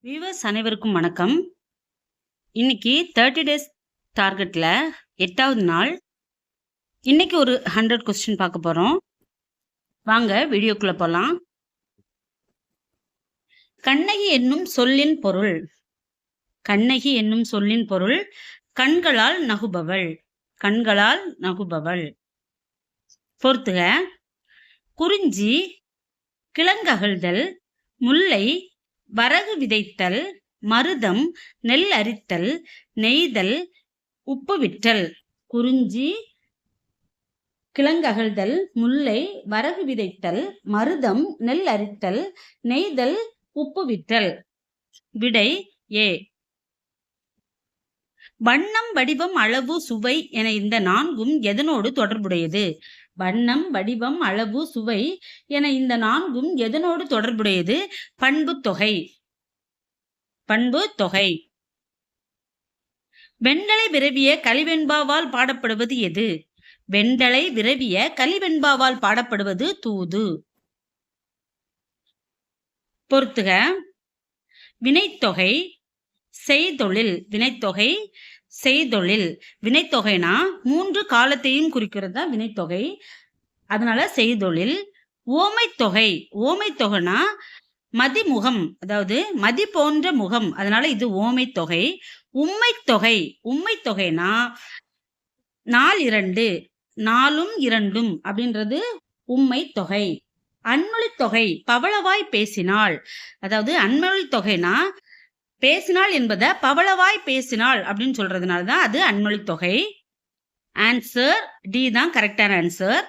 Viewers அனைவருக்கும் வணக்கம். இன்னைக்கு 30 டேஸ் டார்கெட்ல 8வது நாள். இன்னைக்கு ஒரு 100 கொஸ்டின் பார்க்க போறோம். வாங்க வீடியோக்குள்ள போலாம். கண்ணகி என்னும் சொல்லின் பொருள். கண்ணகி என்னும் சொல்லின் பொருள் கண்களால் நகுபவள். கண்களால் நகுபவள். பொறுத்துக. குறிஞ்சி, கிழங்ககழ்தல், முல்லை, வரகு விதைத்தல், மருதம், நெல் அரித்தல், நெய்தல், உப்பு விற்றல். குறிஞ்சி, கிழங்ககழ்தல், முல்லை, வரகு விதைத்தல், மருதம், நெல் அரித்தல், நெய்தல், உப்பு விற்றல். விடை ஏ. வண்ணம், வடிவம், அளவு, சுவை என இந்த நான்கும் எதனோடு தொடர்புடையது? வண்ணம், வடிவம், அளவு, சுவை என இந்த நான்கும் எதனோடு தொடர்புடையது? பண்பு தொகை. பண்பு தொகை. வெண்டலை விரவிய கலிவெண்பாவால் பாடப்படுவது எது? வெண்டலை விரவிய கலிவெண்பாவால் பாடப்படுவது தூது. பொறுத்துக. வினைத்தொகை, செய்தொழில். வினைத்தொகை, செய்தொழில். வினைத்தொகைனா 3 காலத்தையும் குறிக்கிறது தான் வினைத்தொகை. அதனால செய்தொழில். ஓமைத்தொகை. ஓமைத்தொகைனா மதிமுகம், அதாவது மதி போன்ற முகம், அதனால இது ஓமைத்தொகை. உம்மைத்தொகை. உம்மைத்தொகைனா 4 2, 4 2 அப்படின்றது உம்மைத்தொகை. அன்மொழித்தொகை. பவளவாய் பேசினாள். அதாவது அன்மொழித்தொகைனா பேசினாள் என்பதை பவளவாய் பேசினாள் அப்படின்னு சொல்றதுனால தான் அது அன்மொழித்தொகை. ஆன்சர் டி தான் கரெக்டான ஆன்சர்.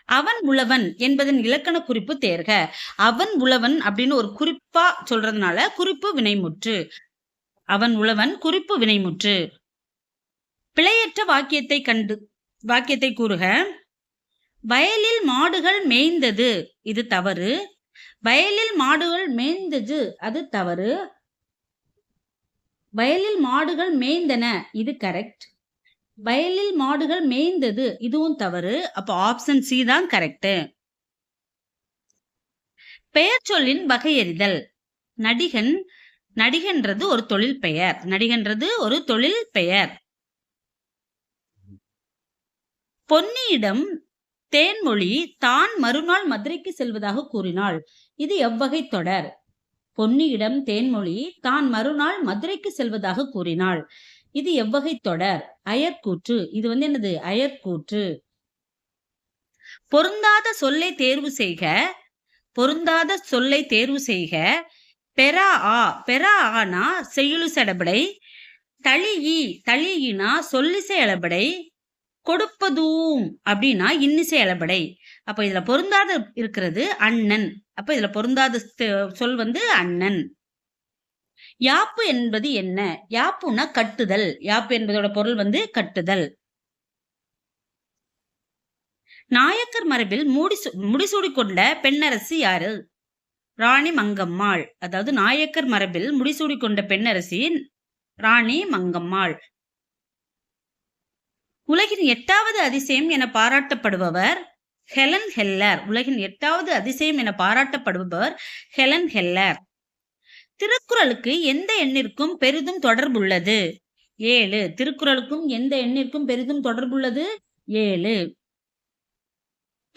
அவன் உழவன் என்பதன் இலக்கண குறிப்பு தேர்க. அவன் உழவன் அப்படின்னு ஒரு குறிப்பா சொல்றதுனால குறிப்பு வினைமுற்று. அவன் உழவன் குறிப்பு வினைமுற்று. பிழையற்ற வாக்கியத்தை கூறுக. வயலில் மாடுகள் மேய்ந்தது, இது தவறு. வயலில் மாடுகள் மேய்ந்தது, அது தவறு. வயலில் மாடுகள் மேய்ந்தன, இது கரெக்ட். வயலில் மாடுகள் மேய்ந்தது, இதுவும் தவறு. அப்போ ஆப்ஷன் சி தான் கரெக்ட். பெயர் சொல்லின் வகையறிதல். நடிகன். நடிகன்றது ஒரு தொழில் பெயர். நடிகன்றது ஒரு தொழில் பெயர். பொன்னியிடம் தேன்மொழி தான் மறுநாள் மதுரைக்கு செல்வதாக கூறினாள், இது எவ்வகை தொடர்? பொன்னியிடம் தேன்மொழி தான் மறுநாள் மதுரைக்கு செல்வதாக கூறினாள், இது எவ்வகை தொடர்? அயற்கூற்று. இது என்னது? அயற்கூற்று. பொருந்தாத சொல்லை தேர்வு செய்க. பொருந்தாத சொல்லை தேர்வு செய்க. பெரா ஆ. பெரா ஆனா செய்யுளிசை அளபடை. தளியி. தளியினா சொல்லிசை அளபடை. கொடுப்பதூம் அப்படின்னா இன்னிசை அளபடை. அப்ப இதுல பொருந்தாத இருக்கிறது அண்ணன். அப்ப இதுல பொருந்தாத சொல் அண்ணன். யாப்பு என்பது என்ன? யாப்புனா கட்டுதல். யாப்பு என்பதோட பொருள் கட்டுதல். நாயக்கர் மரபில் முடிசூடி கொண்ட பெண்ணரசி யாரு? ராணி மங்கம்மாள். அதாவது நாயக்கர் மரபில் முடிசூடி கொண்ட பெண்ணரசி ராணி மங்கம்மாள். உலகின் 8வது அதிசயம் என பாராட்டப்படுபவர் ஹெலன் ஹெல்லர். உலகின் 8வது அதிசயம் என பாராட்டப்படுபவர் ஹெலன் ஹெல்லர். திருக்குறளுக்கு எந்த எண்ணிற்கும் பெரிதும் தொடர்புள்ளது? 7. திருக்குறளுக்கும் எந்த எண்ணிற்கும் பெரிதும் தொடர்புள்ளது? 7.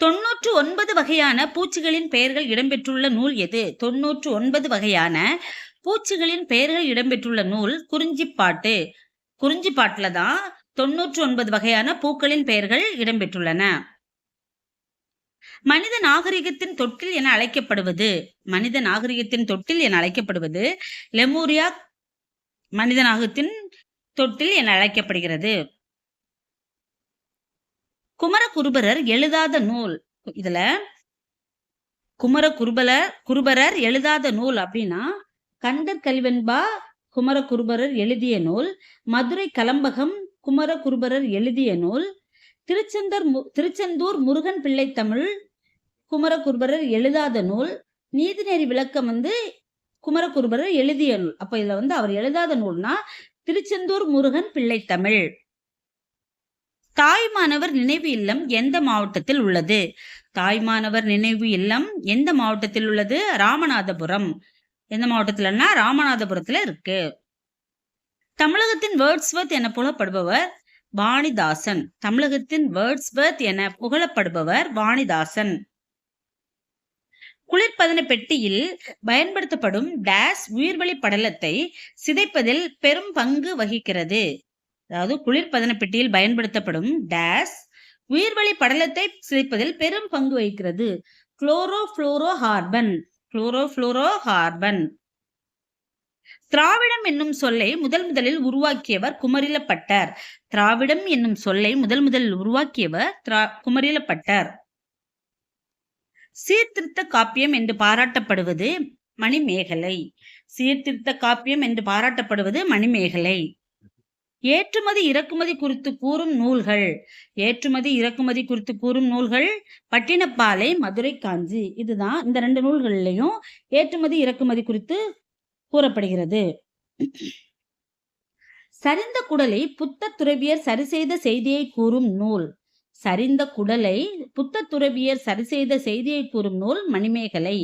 99 வகையான பூச்சிகளின் பெயர்கள் இடம்பெற்றுள்ள நூல் எது? 99 வகையான பூச்சிகளின் பெயர்கள் இடம்பெற்றுள்ள நூல் குறிஞ்சிப்பாட்டு. குறிஞ்சிப்பாட்டுல தான் 99 வகையான பூக்களின் பெயர்கள் இடம்பெற்றுள்ளன. மனித நாகரிகத்தின் தொட்டில் என அழைக்கப்படுவது. மனித நாகரிகத்தின் தொட்டில் என அழைக்கப்படுவது லெமூரியா மனித நாகரிகத்தின் தொட்டில் என அழைக்கப்படுகிறது. குமரகுருபரர் எழுதாத நூல். இதுல குமரகுருபரர் எழுதாத நூல் அப்படின்னா கண்டர் கலிவெண்பா குமரகுருபரர் எழுதிய நூல். மதுரை கலம்பகம் குமரகுருபரர் எழுதிய நூல். திருச்செந்தூர் முருகன் பிள்ளை தமிழ் குமரகுருபரர் எழுதாத நூல். நீதிநெறி விளக்கம் குமரகுருபரர் எழுதிய நூல். அப்ப இதுல அவர் எழுதாத நூல்னா திருச்செந்தூர் முருகன் பிள்ளை தமிழ். தாய்மானவர் நினைவு இல்லம் எந்த மாவட்டத்தில் உள்ளது? தாய்மானவர் நினைவு இல்லம் எந்த மாவட்டத்தில் உள்ளது? ராமநாதபுரம். எந்த மாவட்டத்துலன்னா ராமநாதபுரத்துல இருக்கு. தமிழகத்தின் வேர்ட்ஸ்வர்த் என புகழப்படுபவர் வாணிதாசன். தமிழகத்தின் வேர்ட்ஸ்வர்த் என புகழப்படுபவர் வாணிதாசன். குளிர்பதன பெட்டியில் பயன்படுத்தப்படும் டேஸ் உயிர்வளி படலத்தை சிதைப்பதில் பெரும் பங்கு வகிக்கிறது. அதாவது குளிர்பதன பெட்டியில் பயன்படுத்தப்படும் டேஸ் உயிர்வளி படலத்தை சிதைப்பதில் பெரும் பங்கு வகிக்கிறது. குளோரோஃபுளோரோகார்பன். குளோரோஃபுளோரோகார்பன். திராவிடம் என்னும் சொல்லை முதலில் உருவாக்கியவர் குமரிலப்பட்டர். திராவிடம் என்னும் சொல்லை முதலில் உருவாக்கியவர் குமரிலப்பட்டர். சீர்திருத்த காப்பியம் என்று பாராட்டப்படுவது மணிமேகலை. சீர்திருத்த காப்பியம் என்று பாராட்டப்படுவது மணிமேகலை. ஏற்றுமதி இறக்குமதி குறித்து கூறும் நூல்கள். ஏற்றுமதி இறக்குமதி குறித்து கூறும் நூல்கள் பட்டினப்பாலை, மதுரை காஞ்சி. இதுதான் இந்த 2 நூல்கள்லையும் ஏற்றுமதி இறக்குமதி குறித்து கூறப்படுகிறது. சரிந்த குடலை புத்த துறவியர் சரி செய்த செய்தியை கூறும் நூல். சரிந்த குடலை புத்த துறவியர் சரி செய்த செய்தியை கூறும் நூல் மணிமேகலை.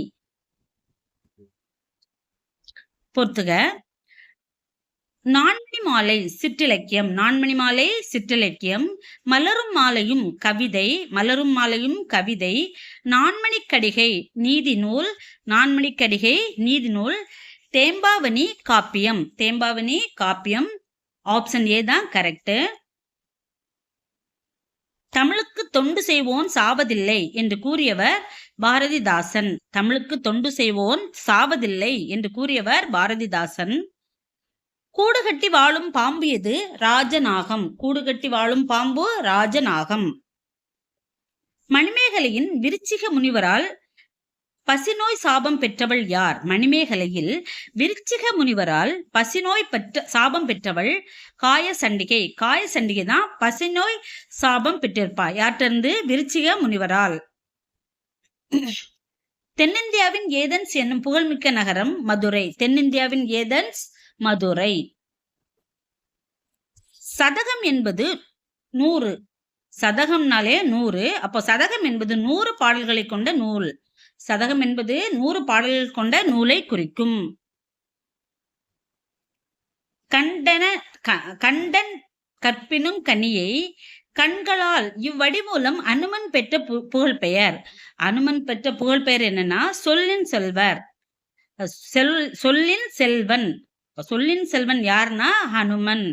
பொறுத்துக. நான்மணி மாலை சிற்றிலக்கியம். நான்மணி மாலை சிற்றிலக்கியம். மலரும் மாலையும் கவிதை. மலரும் மாலையும் கவிதை. நான்மணிக்கடிகை நீதி நூல். நான்மணிக்கடிகை நீதி நூல். தேம்பாவணி காப்பியம். தேம்பாவணி காப்பியம். ஆப்ஷன் ஏ தான் கரெக்ட். தமிழுக்கு தொண்டு செய்வோன் சாவதில்லை என்று கூறியவர் பாரதிதாசன். தமிழுக்கு தொண்டு செய்வோன் சாவதில்லை என்று கூறியவர் பாரதிதாசன். கூடுகட்டி வாழும் பாம்பு எது? ராஜநாகம். கூடுகட்டி வாழும் பாம்பு ராஜநாகம். மணிமேகலையின் விருச்சிக முனிவரால் பசிநோய் சாபம் பெற்றவள் யார்? மணிமேகலையில் விருச்சிக முனிவரால் பசிநோய் சாபம் பெற்றவள் காயசண்டிகை. காயசண்டிகை தான் பசிநோய் சாபம் பெற்றிருப்பா. யார்கிட்ட? விருச்சிக முனிவரால். தென்னிந்தியாவின் ஏதென்ஸ் என்னும் புகழ்மிக்க நகரம் மதுரை. தென்னிந்தியாவின் ஏதென்ஸ் மதுரை. சதகம் என்பது 100. சதகம்னாலே 100. அப்போ சதகம் என்பது 100 பாடல்களை கொண்ட நூல். சதகம் என்பது 100 பாடல்கள் கொண்ட நூலை குறிக்கும். கண்டன் கற்பினும் கனியை கண்களால் இவ்வடிமூலம் அனுமன் பெற்ற புகழ்பெயர். அனுமன் பெற்ற புகழ்பெயர் என்னன்னா சொல்லின் செல்வர். சொல்லின் செல்வன். சொல்லின் செல்வன் யாருன்னா ஹனுமன்.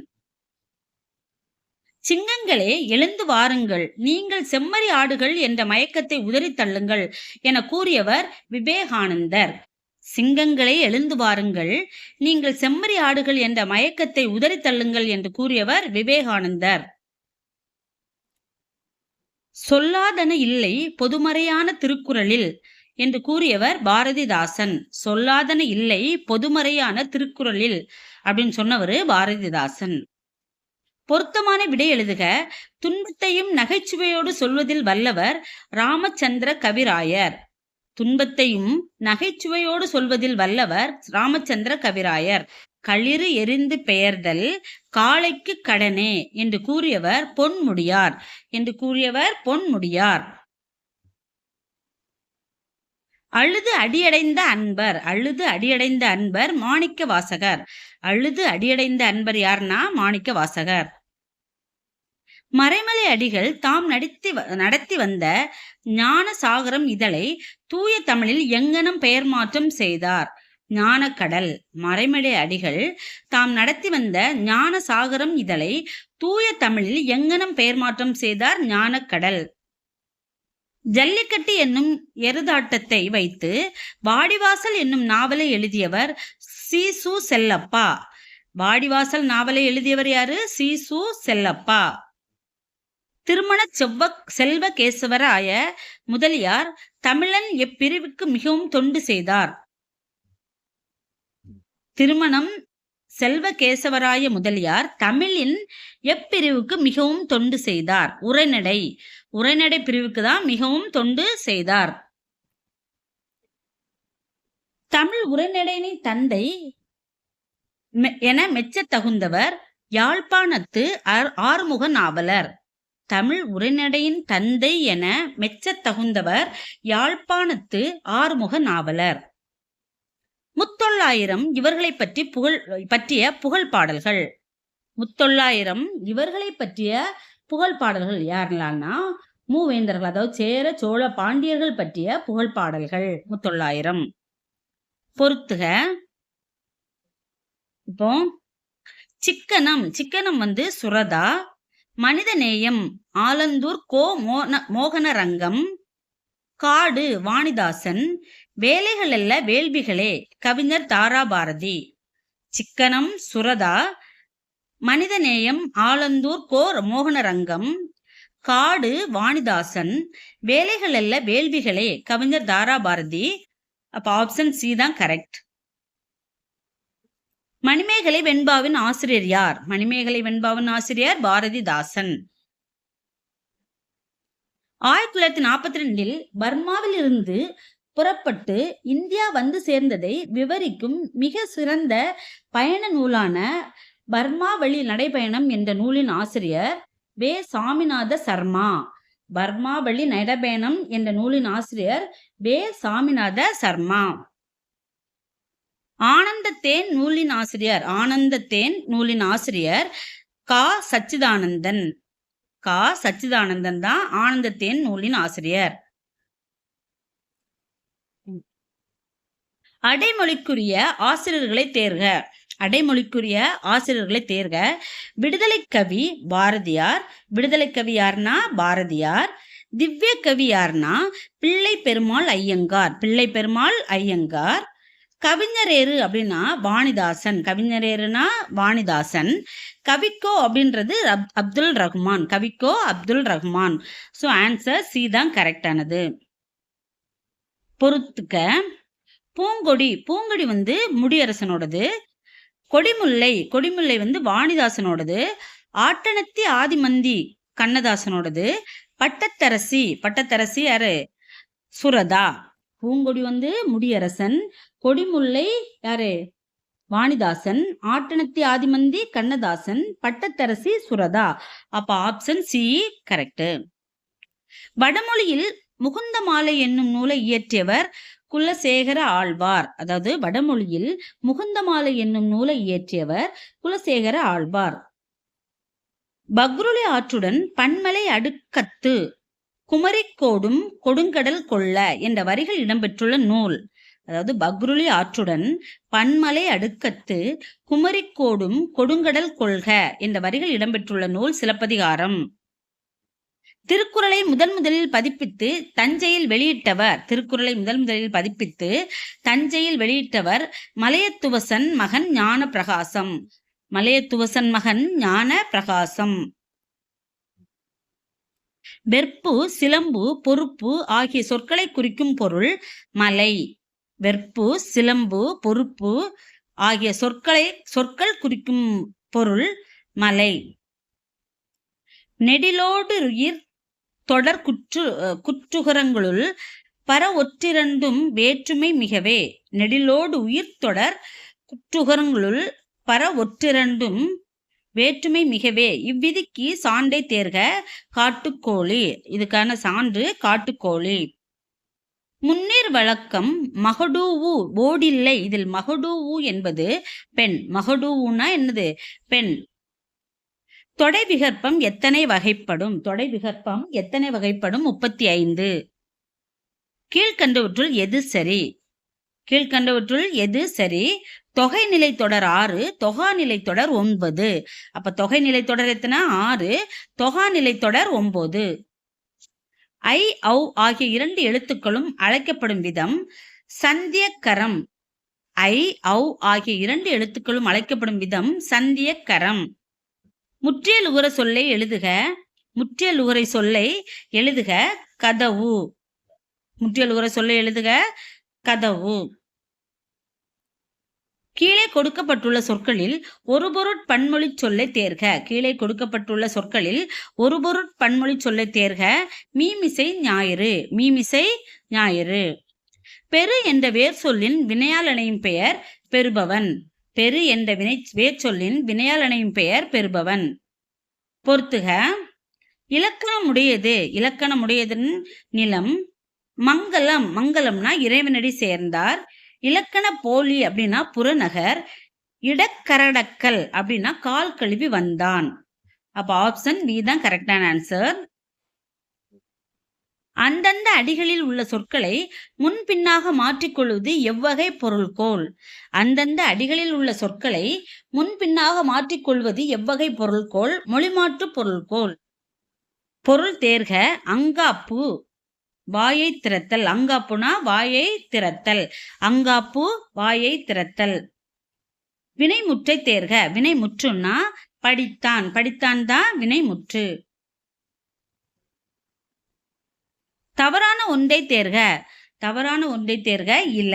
சிங்கங்களே எழுந்து வாருங்கள், நீங்கள் செம்மறி ஆடுகள் என்ற மயக்கத்தை உதறி தள்ளுங்கள் என கூறியவர் விவேகானந்தர். சிங்கங்களே எழுந்து வாருங்கள், நீங்கள் செம்மறி ஆடுகள் என்ற மயக்கத்தை உதறி தள்ளுங்கள் என்று கூறியவர் விவேகானந்தர். சொல்லாதன இல்லை பொதுமறையான திருக்குறளில் என்று கூறியவர் பாரதிதாசன். சொல்லாதன இல்லை பொதுமறையான திருக்குறளில் அப்படின்னு சொன்னவர் பாரதிதாசன். பொருத்தமான விடை எழுதுக. துன்பத்தையும் நகைச்சுவையோடு சொல்வதில் வல்லவர் ராமச்சந்திர கவிராயர். துன்பத்தையும் நகைச்சுவையோடு சொல்வதில் வல்லவர் ராமச்சந்திர கவிராயர். களிறு எரிந்து பெயர்தல் காளைக்கு கடனே என்று கூறியவர் பொன்முடியார். என்று கூறியவர் பொன்முடியார். அழுது அடியடைந்த அன்பர். அழுது அடியடைந்த அன்பர் மாணிக்க வாசகர். அழுது அடியடைந்த அன்பர் யார்னா மாணிக்க வாசகர். மறைமலை அடிகள் தாம் நடத்தி வந்த ஞான சாகரம் இதழை தூய தமிழில் எங்கனம் பெயர் மாற்றம் செய்தார்? ஞானக்கடல். மறைமலை அடிகள் தாம் நடத்தி வந்த ஞான சாகரம் இதழை தூய தமிழில் எங்கனம் பெயர் மாற்றம் செய்தார்? ஞானக்கடல். ஜல்லிக்கட்டு என்னும் எருதாட்டத்தை வைத்து வாடிவாசல் என்னும் நாவலை எழுதியவர் சீசு செல்லப்பா. வாடிவாசல் நாவலை எழுதியவர் யாரு? சீசு செல்லப்பா. திருமண செல்வ கேசவராய முதலியார் தமிழன் எப்பிரிவுக்கு மிகவும் தொண்டு செய்தார்? திருமணம் செல்வ கேசவராய முதலியார் தமிழின் எப்பிரிவுக்கு மிகவும் தொண்டு செய்தார்? உரைநடை. உரைநடை பிரிவுக்கு தான் மிகவும் தொண்டு செய்தார். தமிழ் உரைநடையின் தந்தை என மெச்ச தகுந்தவர் யாழ்ப்பாணத்து ஆறுமுக நாவலர். தமிழ் உரைநடையின் தந்தை என மெச்ச தகுந்தவர் யாழ்ப்பாணத்து ஆறுமுக நாவலர். முத்தொள்ளாயிரம் இவர்களை பற்றிய புகழ் பாடல்கள். முத்தொள்ளாயிரம் இவர்களை பற்றிய புகழ் பாடல்கள் யாரெல்லாம்னா மூவேந்தர்கள், அதாவது சேர சோழ பாண்டியர்கள் பற்றிய புகழ் பாடல்கள் முத்தொள்ளாயிரம். பொறுத்துக. இப்போ சிக்கனம் சுரதா, மனிதநேயம் ஆலந்தூர் கோ மோகனரங்கம், காடு வாணிதாசன், வேலைகள் அல்ல வேள்விகளே கவிஞர் தாராபாரதி. சிக்கனம் சுரதா, மனிதநேயம் ஆலந்தூர் கோ மோகனரங்கம், காடு வாணிதாசன், வேலைகள் அல்ல வேள்விகளே கவிஞர் தாராபாரதி. அப்ப ஆப்ஷன் சி தான் கரெக்ட். மணிமேகலை வெண்பாவின் ஆசிரியர் யார்? மணிமேகலை வெண்பாவின் ஆசிரியர் பாரதிதாசன். 1942 பர்மாவில் இருந்து புறப்பட்டு இந்தியா வந்து சேர்ந்ததை விவரிக்கும் மிக சிறந்த பயண நூலான பர்மா வழி நடைபயணம் என்ற நூலின் ஆசிரியர் வே சாமிநாத சர்மா. பர்மா வழி நடைபயணம் என்ற நூலின் ஆசிரியர் வே சாமிநாத சர்மா. ஆனந்தத்தேன் நூலின் ஆசிரியர் கா சச்சிதானந்தன். கா சச்சிதானந்தன் தான் ஆனந்தத்தேன் நூலின் ஆசிரியர். அடைமொழிக்குரிய ஆசிரியர்களை தேர்க. அடைமொழிக்குரிய ஆசிரியர்களை தேர்க. விடுதலை கவி பாரதியார். விடுதலை கவி யாருன்னா பாரதியார். திவ்ய கவி யாருன்னா பிள்ளை பெருமாள் ஐயங்கார். பிள்ளை பெருமாள் ஐயங்கார். கவிஞரேறு அப்படின்னா வாணிதாசன். கவிஞரேறுனா வாணிதாசன். கவிக்கோ அப்படின்றது Abdul Rahman. Kavikko Abdul Rahman. So answer C தான் கரெக்டானது. பொறுத்துக்க. பூங்கொடி முடியரசனோடது. கொடிமுல்லை வாணிதாசனோடது. ஆட்டனத்தி ஆதிமந்தி கண்ணதாசனோடது. பட்டத்தரசி யாரு? சுரதா. பூங்கொடி முடியரசன். கொடிமுல்லை யாரு? வாணிதாசன். ஆட்டனத்தி ஆதிமந்தி கண்ணதாசன். பட்டத்தரசி சுரதா. அப்ப ஆப்ஷன் சி கரெக்ட். வடமொழியில் முகுந்தமாலை என்னும் நூலை இயற்றியவர் குலசேகர ஆழ்வார். அதாவது வடமொழியில் முகுந்தமாலை என்னும் நூலை இயற்றியவர் குலசேகர ஆழ்வார். பக்ருளி ஆற்றுடன் பன்மலை அடுக்கத்து குமரிக்கோடும் கொடுங்கடல் கொள்ள என்ற வரிகள் இடம்பெற்றுள்ள நூல். அதாவது பக்ருளி ஆற்றுடன் பன்மலை அடுக்கத்து குமரிக்கோடும் கொடுங்கடல் கொள்க என்ற வரிகள் இடம்பெற்றுள்ள நூல் சிலப்பதிகாரம். திருக்குறளை முதலில் பதிப்பித்து தஞ்சையில் வெளியிட்டவர் மலையத்துவசன் மகன் ஞான பிரகாசம். வெற்பு சிலம்பு பொறுப்பு ஆகிய சொற்களை குறிக்கும் பொருள் மலை. வெற்பு சிலம்பு பொறுப்பு ஆகிய சொற்கள் குறிக்கும் பொருள் மலை. நெடிலோடு உயிர் தொடர் குற்றுகரங்களுள் பர ஒற்றிரண்டும் வேற்றுமை மிகவே. நெடிலோடு உயிர் தொடர் குற்றுகரங்களுள் பர ஒற்றிரண்டும் வேற்றுமை மிகவே. இவ்விதிக்கு சான்றை தேர்க. காட்டுக்கோழி. இதுக்கான சான்று காட்டுக்கோழி. முன்னீர் வழக்கம் மகடூவு ஓடில்லை. இதில் மகடூவு என்பது பெண். மகடூவுனா என்னது? பெண். தொடை விகற்பம் எத்தனை வகைப்படும்? 35. கீழ்கண்டவற்றுள் எது சரி? தொகை நிலை தொடர் 6, தொகா நிலை தொடர் 9. அப்ப தொகை நிலை தொடர் எத்தனை? 6, தொகா நிலை தொடர் 9. ஐ ஔ ஆகிய 2 எழுத்துக்களும் அழைக்கப்படும் விதம் சந்தியக்கரம். ஐ ஔ ஆகிய 2 எழுத்துக்களும் அழைக்கப்படும் விதம் சந்தியக்கரம். முற்றியலுகர சொல்லை எழுதுக. கதவு. கீழே கொடுக்கப்பட்டுள்ள சொற்களில் ஒரு பொருட்பன்மொழி சொல்லை தேர்க. மீமிசை ஞாயிறு. பெரு என்ற வேர் சொல்லின் வினையால் அணையும் பெயர் பெறுபவன். பொறுத்துக. இலக்கணமுடையதன் நிலம். மங்களம்னா இறைவனடி சேர்ந்தார். இலக்கண போலி அப்படின்னா புறநகர், இடக்கரடக்கல் அப்படின்னா கால் கழுவி வந்தான். அப்ப ஆப்ஷன் பி தான் கரெக்டான ஆன்சர். அந்தந்த அடிகளில் உள்ள சொற்களை முன்பின்னாக மாற்றிக்கொள்வது எவ்வகை பொருள்கோள்? அந்தந்த அடிகளில் உள்ள சொற்களை முன்பின்னாக மாற்றிக்கொள்வது எவ்வகை பொருள்கோள்? மொழிமாற்று பொருள்கோள். பொருள் தேர்க. அங்காப்பு வாயை திறத்தல். அங்காப்புனா வாயை திறத்தல். அங்காப்பு வாயை திறத்தல். வினைமுற்றை தேர்க. வினைமுற்றுன்னா படித்தான். படித்தான் தான் வினைமுற்று. தவறான ஒன்றை தேர்க. தவறான ஒன்றை தேர்க. இல.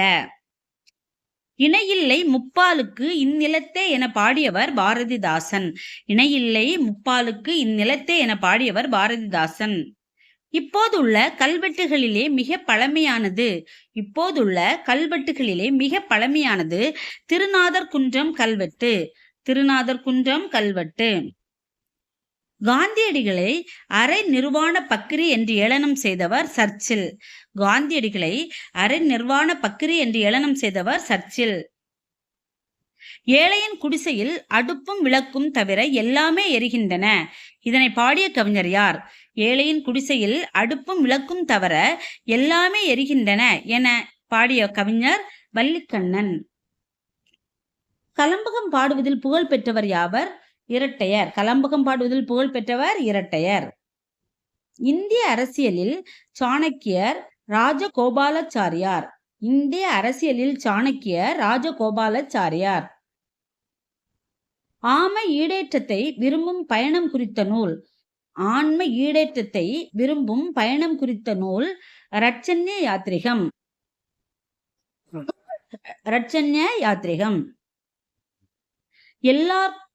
இணையில்லை முப்பாலுக்கு இந்நிலத்தே என பாடியவர் பாரதிதாசன். இணையில்லை முப்பாலுக்கு இந்நிலத்தே என பாடியவர் பாரதிதாசன். இப்போதுள்ள கல்வெட்டுகளிலே மிக பழமையானது. இப்போதுள்ள கல்வெட்டுகளிலே மிக பழமையானது திருநாதர் குன்றம் கல்வெட்டு. திருநாதர் குன்றம் கல்வெட்டு. காந்தியடிகளை அரை நிர்வாண பக்கிரி என்று ஏளனம் செய்தவர் சர்ச்சில். காந்தியடிகளை அரை நிர்வாண பக்கிரி என்று ஏளனம் செய்தவர் சர்ச்சில். ஏழையின் குடிசையில் அடுப்பும் விளக்கும் தவிர எல்லாமே எரிகின்றன. இதனை பாடிய கவிஞர் யார்? ஏழையின் குடிசையில் அடுப்பும் விளக்கும் தவிர எல்லாமே எரிகின்றன என பாடிய கவிஞர் வல்லிக்கண்ணன். கலம்பகம் பாடுவதில் புகழ் பெற்றவர் யாவர்? இரட்டையர். கலம்பகம் பாடுவதில் புகழ் பெற்றவர் இரட்டையர். இந்திய அரசியலில் சாணக்கியர் ராஜகோபாலாச்சாரியார். இந்திய அரசியலில் சாணக்கியர் ராஜகோபாலாச்சாரியார். ஆமை ஈடேற்றத்தை விரும்பும் பயணம் குறித்த நூல். ஆன்ம ஈடேற்றத்தை விரும்பும் பயணம் குறித்த நூல் ரட்சண்ய யாத்ரிகம். ரட்சண்ய யாத்ரிகம்.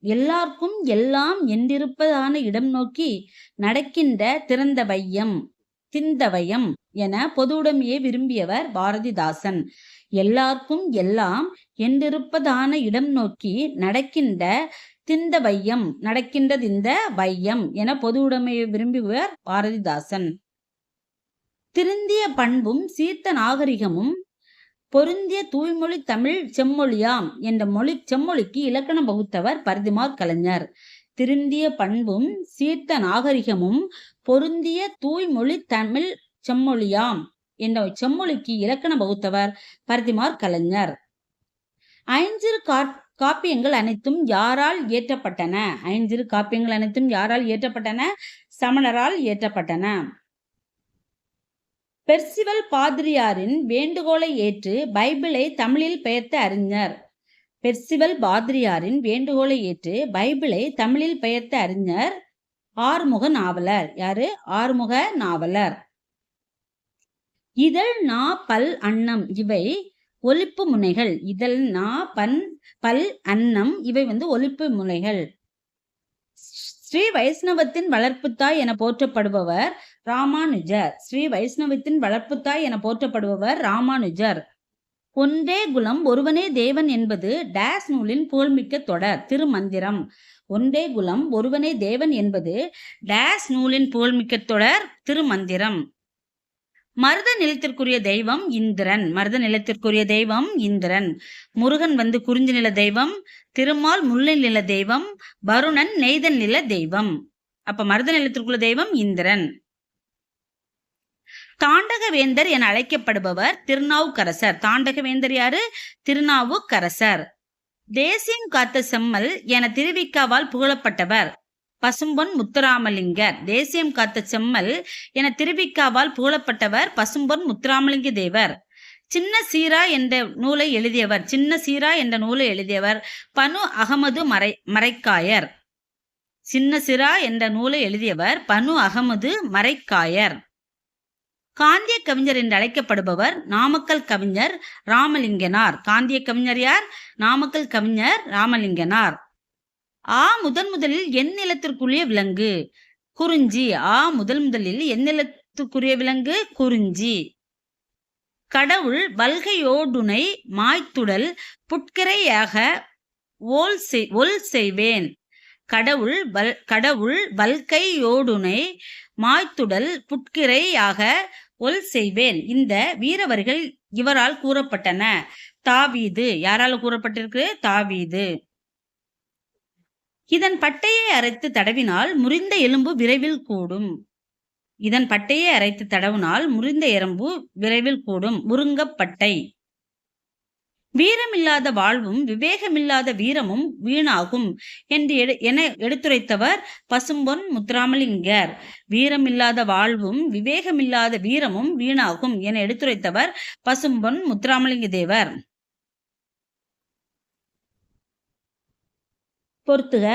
எல்லாருக்கும் எல்லாம் என்றிருப்பதான இடம் நோக்கி நடக்கின்ற திறந்த வையம் திந்தவயம் என பொதுவுடைமையை விரும்பியவர் பாரதிதாசன். எல்லாருக்கும் எல்லாம் என்றிருப்பதான இடம் நோக்கி நடக்கின்ற திந்த வையம் நடக்கின்றது இந்த வையம் என பொதுவுடைமையை விரும்பியவர் பாரதிதாசன். திருந்திய பண்பும் சீர்த்த நாகரிகமும் பொருந்திய தூய்மொழி தமிழ் செம்மொழியாம் என்ற செம்மொழிக்கு இலக்கணம் வகுத்தவர் பரிதிமாற் கலைஞர். திருந்திய பண்பும் சீர்த்த நாகரிகமும் பொருந்திய தூய்மொழி தமிழ் செம்மொழியாம் என்ற செம்மொழிக்கு இலக்கணம் வகுத்தவர் பரிதிமாற் கலைஞர். ஐஞ்சிறு காப்பியங்கள் அனைத்தும் யாரால் இயற்றப்பட்டன? ஐஞ்சிறு காப்பியங்கள் அனைத்தும் யாரால் இயற்றப்பட்டன? சமணரால் இயற்றப்பட்டன. பெர்சிவல் பாதிரியாரின் வேண்டுகோளை ஏற்று பைபிளை தமிழில் பெயர்த்த அறிஞர். பெர்சிவல் பாதிரியாரின் வேண்டுகோளை ஏற்று பைபிளை தமிழில் பெயர்த்த அறிஞர் ஆறுமுக நாவலர். யாரு? ஆறுமுக நாவலர். இதழ் நா பல் அன்னம் இவை ஒலிப்பு முனைகள். இதழ் நா பல் அன்னம் இவை ஒலிப்பு முனைகள். ஸ்ரீ வைஷ்ணவத்தின் வளர்ப்புத்தாய் என போற்றப்படுபவர் ராமானுஜர். ஸ்ரீ வைஷ்ணவத்தின் வளர்ப்புத்தாய் என போற்றப்படுபவர் ராமானுஜர். ஒன்றே குலம் ஒருவனே தேவன் என்பது டேஸ் நூலின் புகழ்மிக்க தொடர். திருமந்திரம். ஒன்றே குலம் ஒருவனே தேவன் என்பது டேஸ் நூலின் புகழ்மிக்க தொடர். திருமந்திரம். மருத நிலத்திற்குரிய தெய்வம் இந்திரன். மருத நிலத்திற்குரிய தெய்வம் இந்திரன். முருகன் குறிஞ்சி நில தெய்வம், திருமால் முல்லை நில தெய்வம், வருணன் நெய்தல் நில தெய்வம். அப்ப மருத நிலத்திற்குள்ள தெய்வம் இந்திரன். தாண்டகவேந்தர் என அழைக்கப்படுபவர் திருநாவுக்கரசர். தாண்டகவேந்தர் யாரு? திருநாவுக்கரசர். தேசியம் காத்த செம்மல் என திருவிக்காவால் புகழப்பட்டவர் பசும்பொன் முத்துராமலிங்கர். தேசியம் காத்த செம்மல் என திருவிக்காவால் புகழப்பட்டவர் பசும்பொன் முத்துராமலிங்க தேவர். சின்ன சீரா என்ற நூலை எழுதியவர் பனு அகமது மரைக்காயர். சின்ன சிரா என்ற நூலை எழுதியவர் பனு அகமது மரைக்காயர். காந்திய கவிஞர் என்று அழைக்கப்படுபவர் நாமக்கல் கவிஞர் ராமலிங்கனார். காந்திய கவிஞர் யார்? நாமக்கல் கவிஞர் ராமலிங்கனார். முதலில் என் நிலத்திற்குரிய விலங்கு குறிஞ்சி. முதலில் என் நிலத்துக்குரிய விலங்கு குறிஞ்சி. கடவுள் வல்கையோடுனை மாய்த்துடல் புட்கிரையாக ஒல் செய்வேன். கடவுள் வல்கையோடுனை மாய்த்துடல் புட்கிரையாக ஒல் செய்வேன். இந்த வீரவர்கள் இவரால் கூறப்பட்டன. தாவீது. யாரால கூறப்பட்டிருக்கு? தாவீது. இதன் பட்டையை அரைத்து தடவினால் முறிந்த எலும்பு விரைவில் கூடும். இதன் பட்டையை அரைத்து தடவினால் முறிந்த எறும்பு விரைவில் கூடும். முருங்கப்பட்டை. வீரமில்லாத வாழ்வும் விவேகமில்லாத வீரமும் வீணாகும் என்று என எடுத்துரைத்தவர் பசும்பொன் முத்துராமலிங்கர். வீரமில்லாத வாழ்வும் விவேகமில்லாத வீரமும் வீணாகும் என எடுத்துரைத்தவர் பசும்பொன் முத்துராமலிங்க தேவர். பொறுத்துக.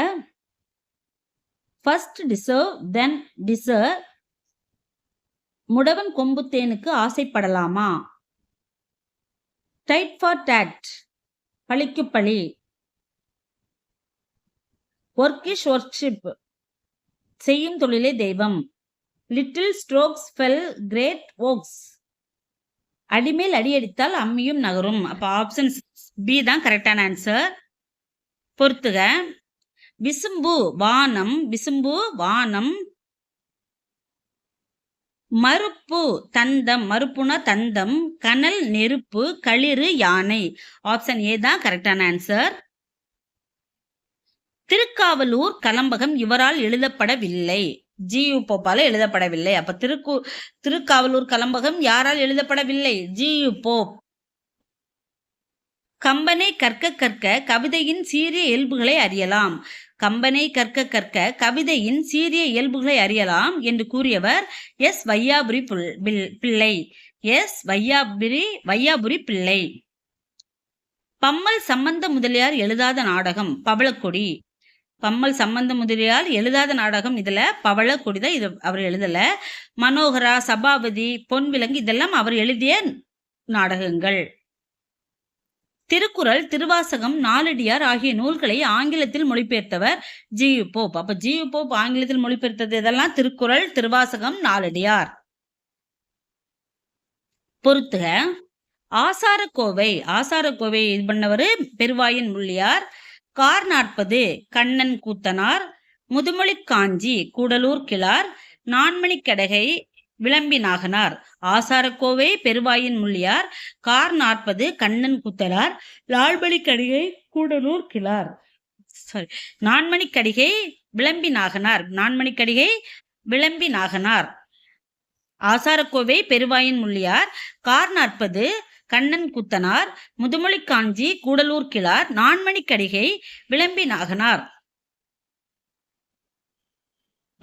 First deserve then deserve. முடவன் கொம்புத்தேனுக்கு ஆசைப்படலாமா? Tit for tat. பழிக்கு பழி. Work is worship. செய்யும் தொழிலே தெய்வம். Little strokes fell great works. அடிமேல் அடியடித்தால் அம்மியும் நகரும். அப்ப ஆப்ஷன் பி தான் கரெக்டான ஆன்சர். பொறுத்துக. விசும்பு வானம். விசும்பு வானம். மறுப்பு தந்தம். மறுப்புனா தந்தம். கனல் நெருப்பு. களிறு யானை. ஆப்ஷன் ஏ தான் கரெக்டான ஆன்சர். திருக்காவலூர் கலம்பகம் இவரால் எழுதப்படவில்லை. ஜி.யு. போப்பால எழுதப்படவில்லை. அப்ப திருக்காவலூர் கலம்பகம் யாரால் எழுதப்படவில்லை? ஜி.யு. போப். கம்பனை கற்க கற்க கவிதையின் சீரிய இயல்புகளை அறியலாம். கம்பனை கற்க கற்க கவிதையின் சீரிய இயல்புகளை அறியலாம் என்று கூறியவர் எஸ். வையாபுரி பிள்ளை. எஸ். வையாபுரி பிள்ளை. பம்மல் சம்பந்த முதலியார் எழுதாத நாடகம் பவளக்கொடி. பம்மல் சம்பந்த முதலியார் எழுதாத நாடகம் இதுல பவளக்கொடி தான். இது அவர் எழுதல. மனோகரா, சபாபதி, பொன்விலங்கு இதெல்லாம் அவர் எழுதிய நாடகங்கள். திருக்குறள், திருவாசகம், நாலடியார் ஆகிய நூல்களை ஆங்கிலத்தில் மொழிபெயர்த்தவர் ஜி.யு. போப். அப்ப ஜி.யு. போப் ஆங்கிலத்தில் மொழிபெயர்த்தது இதெல்லாம் திருக்குறள், திருவாசகம், நாலடியார். பொறுத்துக. ஆசாரக்கோவை. ஆசாரக்கோவை இது பண்ணவர் பெருவாயின் முள்ளியார். கார் 40 கண்ணன் கூத்தனார். முதுமொழி காஞ்சி கூடலூர் கிழார். நான்மணிக்கடகை விளம்பி நாகனார். ஆசாரக்கோவை பெருவாயின் முள்ளியார். கார் 40 கண்ணன் கூத்தனார். நான்மணிக்கடிகை கூடலூர் கிழார். நான்மணிக்கடிகை விளம்பி நாகனார். நான்மணிக்கடிகை விளம்பி நாகனார். ஆசாரக்கோவை பெருவாயின் முள்ளியார். கார் 40 கண்ணன் கூத்தனார். முதுமொழி காஞ்சி கூடலூர் கிழார். நான்மணிக்கடிகை விளம்பி நாகனார்.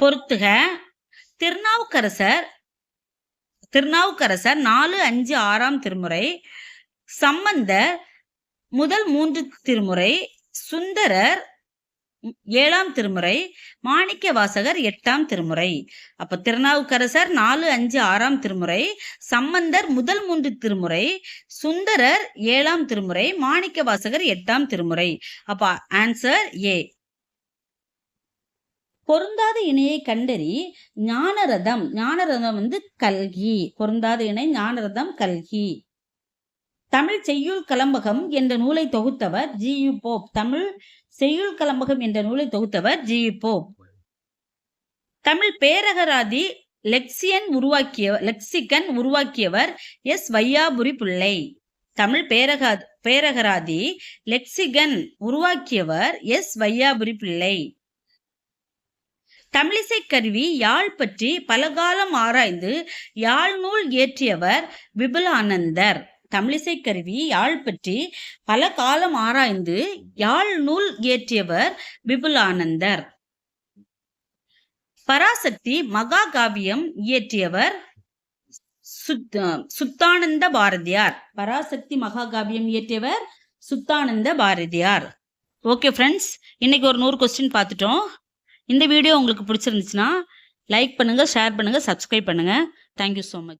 பொறுத்துக. திருநாவுக்கரசர் 4, 5, 6ஆம் திருமுறை. சம்பந்தர் முதல் 3 திருமுறை. சுந்தரர் 7ஆம் திருமுறை. மாணிக்க வாசகர் 8ஆம் திருமுறை. அப்ப திருநாவுக்கரசர் 4, 5, 6ஆம் திருமுறை. சம்பந்தர் முதல் 3 திருமுறை. சுந்தரர் 7ஆம் திருமுறை. மாணிக்க வாசகர் 8ஆம் திருமுறை. அப்ப ஆன்சர் ஏ. பொருந்தாத இணையை கண்டறி. ஞானரதம். ஞானரதம் கல்கி. பொருந்தாத இணை ஞானரதம் கல்கி. தமிழ் செய்யுள் கலம்பகம் என்ற நூலை தொகுத்தவர் ஜி.யு. போப். தமிழ் செய்யுள் கலம்பகம் என்ற நூலை தொகுத்தவர் ஜி.யு. போப். தமிழ் பேரகராதி லெக்சிகன் உருவாக்கியவர் எஸ். வையாபுரி பிள்ளை. தமிழ் பேரகராதி லெக்சிகன் உருவாக்கியவர் எஸ். வையாபுரி பிள்ளை. தமிழிசை கருவி யாழ் பற்றி பலகாலம் ஆராய்ந்து யாழ் நூல் இயற்றியவர் விபுலானந்தர். தமிழிசை கருவி யாழ் பற்றி பல காலம் ஆராய்ந்து யாழ் நூல் இயற்றியவர் விபுலானந்தர். பராசக்தி மகாகாவியம் இயற்றியவர் சுத்தானந்த பாரதியார். பராசக்தி மகாகாவியம் இயற்றியவர் சுத்தானந்த பாரதியார். ஓகே ஃப்ரெண்ட்ஸ், இன்னைக்கு ஒரு 100 கொஸ்டின் பார்த்துட்டோம். இந்த வீடியோ உங்களுக்கு பிடிச்சிருந்துச்சுன்னா லைக் பண்ணுங்க, ஷேர் பண்ணுங்க, சப்ஸ்கிரைப் பண்ணுங்க. Thank you so much.